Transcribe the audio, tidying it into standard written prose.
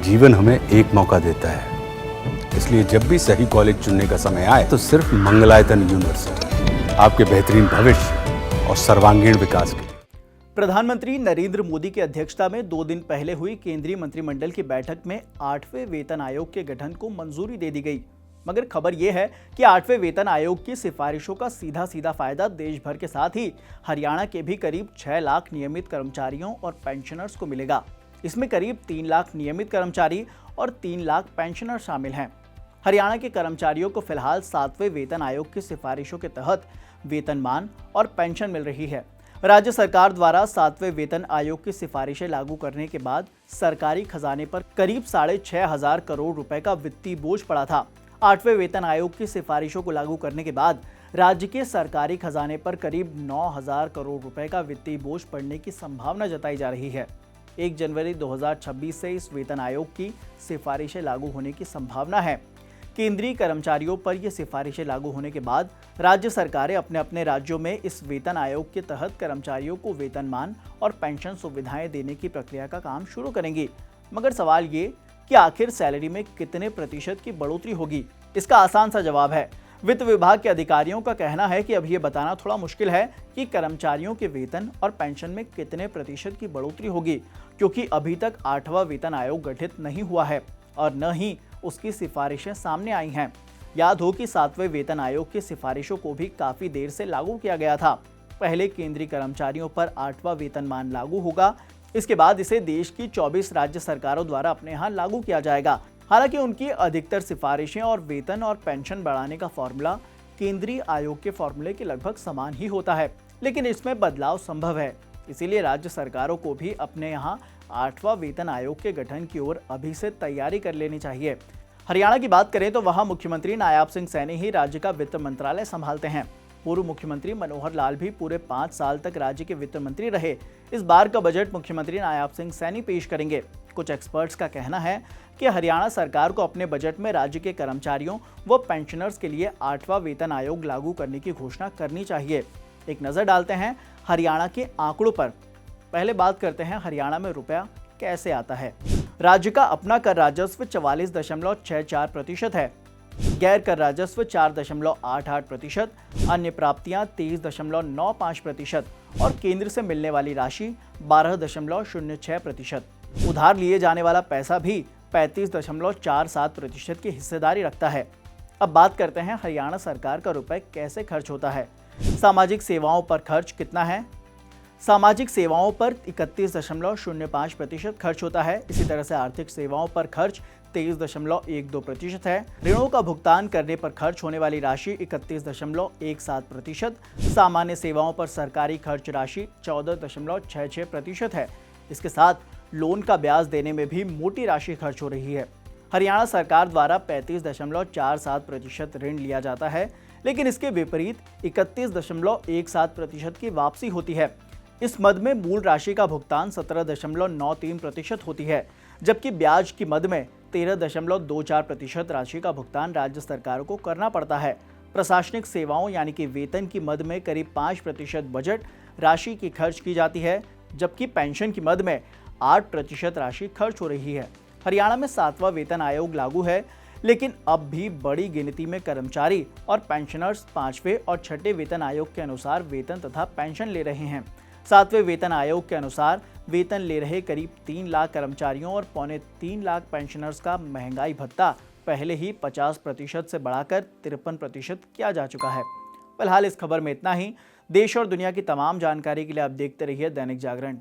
जीवन हमें एक मौका देता है, इसलिए जब भी सही कॉलेज चुनने का समय आए तो सिर्फ मंगलायतन यूनिवर्सिटी आपके बेहतरीन भविष्य और सर्वांगीण विकास के लिए। प्रधानमंत्री नरेंद्र मोदी की अध्यक्षता में 2 दिन पहले हुई केंद्रीय मंत्रिमंडल की बैठक में 8वें वेतन आयोग के गठन को मंजूरी दे दी गई। मगर खबर यह है कि 8वें वेतन आयोग की सिफारिशों का सीधा फायदा देश भर के साथ ही हरियाणा के भी करीब 6 लाख नियमित कर्मचारियों और पेंशनर्स को मिलेगा। इसमें करीब 3 लाख नियमित कर्मचारी और 3 लाख पेंशनर शामिल हैं। हरियाणा के कर्मचारियों को फिलहाल 7वें वेतन आयोग की सिफारिशों के तहत वेतनमान और पेंशन मिल रही है। राज्य सरकार द्वारा 7वें वेतन आयोग की सिफारिशें लागू करने के बाद सरकारी खजाने पर करीब 6,500 करोड़ रुपए का वित्तीय बोझ पड़ा था। 8वें वेतन आयोग की सिफारिशों को लागू करने के बाद राज्य के सरकारी खजाने पर करीब 9,000 करोड़ रुपए का वित्तीय बोझ पड़ने की संभावना जताई जा रही है। 1 जनवरी 2026 से इस वेतन आयोग की सिफारिशें लागू होने की संभावना है। केंद्रीय कर्मचारियों पर ये सिफारिशें लागू होने के बाद राज्य सरकारें अपने अपने राज्यों में इस वेतन आयोग के तहत कर्मचारियों को वेतनमान और पेंशन सुविधाएं देने की प्रक्रिया का काम शुरू करेंगी। मगर सवाल ये कि आखिर सैलरी में कितने प्रतिशत की बढ़ोतरी होगी? इसका आसान सा जवाब है। वित्त विभाग के अधिकारियों का कहना है कि अब ये बताना थोड़ा मुश्किल है कि कर्मचारियों के वेतन और पेंशन में कितने प्रतिशत की बढ़ोतरी होगी, क्योंकि अभी तक 8वां वेतन आयोग गठित नहीं हुआ है और न ही उसकी सिफारिशें सामने आई हैं। याद हो कि 7वें वेतन आयोग की सिफारिशों को भी काफी देर से लागू किया गया था। पहले केंद्रीय कर्मचारियों पर 8वां वेतनमान लागू होगा, इसके बाद इसे देश की 24 राज्य सरकारों द्वारा अपने यहाँ लागू किया जाएगा। हालांकि उनकी अधिकतर सिफारिशें और वेतन और पेंशन बढ़ाने का फॉर्मूला केंद्रीय आयोग के फॉर्मूले के लगभग समान ही होता है, लेकिन इसमें बदलाव संभव है। इसीलिए राज्य सरकारों को भी अपने यहाँ 8वां वेतन आयोग के गठन की ओर अभी से तैयारी कर लेनी चाहिए। हरियाणा की बात करें तो वहां मुख्यमंत्री नायाब सिंह सैनी ही राज्य का वित्त मंत्रालय संभालते हैं। पूर्व मुख्यमंत्री मनोहर लाल भी पूरे 5 साल तक राज्य के वित्त मंत्री रहे। इस बार का बजट मुख्यमंत्री नायाब सिंह सैनी पेश करेंगे। कुछ एक्सपर्ट्स का कहना है कि हरियाणा सरकार को अपने बजट में राज्य के कर्मचारियों व पेंशनर्स के लिए 8वां वेतन आयोग लागू करने की घोषणा करनी चाहिए। एक नजर डालते हैं हरियाणा के आंकड़ों पर। पहले बात करते हैं हरियाणा में रुपया कैसे आता है। राज्य का अपना कर राजस्व 44.64% है, गैर कर राजस्व 4.88%, अन्य प्राप्तियां 23.95% और केंद्र से मिलने वाली राशि 12.06%। उधार लिए जाने वाला पैसा भी 35.47% की हिस्सेदारी रखता है। अब बात करते हैं हरियाणा सरकार का रुपए कैसे खर्च होता है। सामाजिक सेवाओं पर खर्च कितना है? सामाजिक सेवाओं पर 31.05% खर्च होता है। इसी तरह से आर्थिक सेवाओं पर खर्च 23.12% है। ऋणों का भुगतान करने पर खर्च होने वाली राशि 31.17%। सामान्य सेवाओं पर सरकारी खर्च राशि 14.66% है। इसके साथ लोन का ब्याज देने में भी मोटी राशि खर्च हो रही है। हरियाणा सरकार द्वारा 35.47% ऋण लिया जाता है, लेकिन इसके विपरीत 31.17% की वापसी होती है। इस मद में मूल राशि का भुगतान 17.93% होती है, जबकि ब्याज की मद में 13.24% राशि का भुगतान राज्य सरकारों को करना पड़ता है। प्रशासनिक सेवाओं यानी कि वेतन की मद में करीब 5% बजट राशि की खर्च की जाती है, जबकि पेंशन की मद में 8% राशि खर्च हो रही है। हरियाणा में 7वां वेतन आयोग लागू है, लेकिन अब भी बड़ी गिनती में कर्मचारी और पेंशनर्स 5वें और 6ठे वेतन आयोग के अनुसार वेतन तथा पेंशन ले रहे हैं। 7वें वेतन आयोग के अनुसार वेतन ले रहे करीब 3 लाख कर्मचारियों और 3.25 लाख पेंशनर्स का महंगाई भत्ता पहले ही 50% से बढ़ाकर 53% किया जा चुका है। फिलहाल इस खबर में इतना ही। देश और दुनिया की तमाम जानकारी के लिए आप देखते रहिए दैनिक जागरण।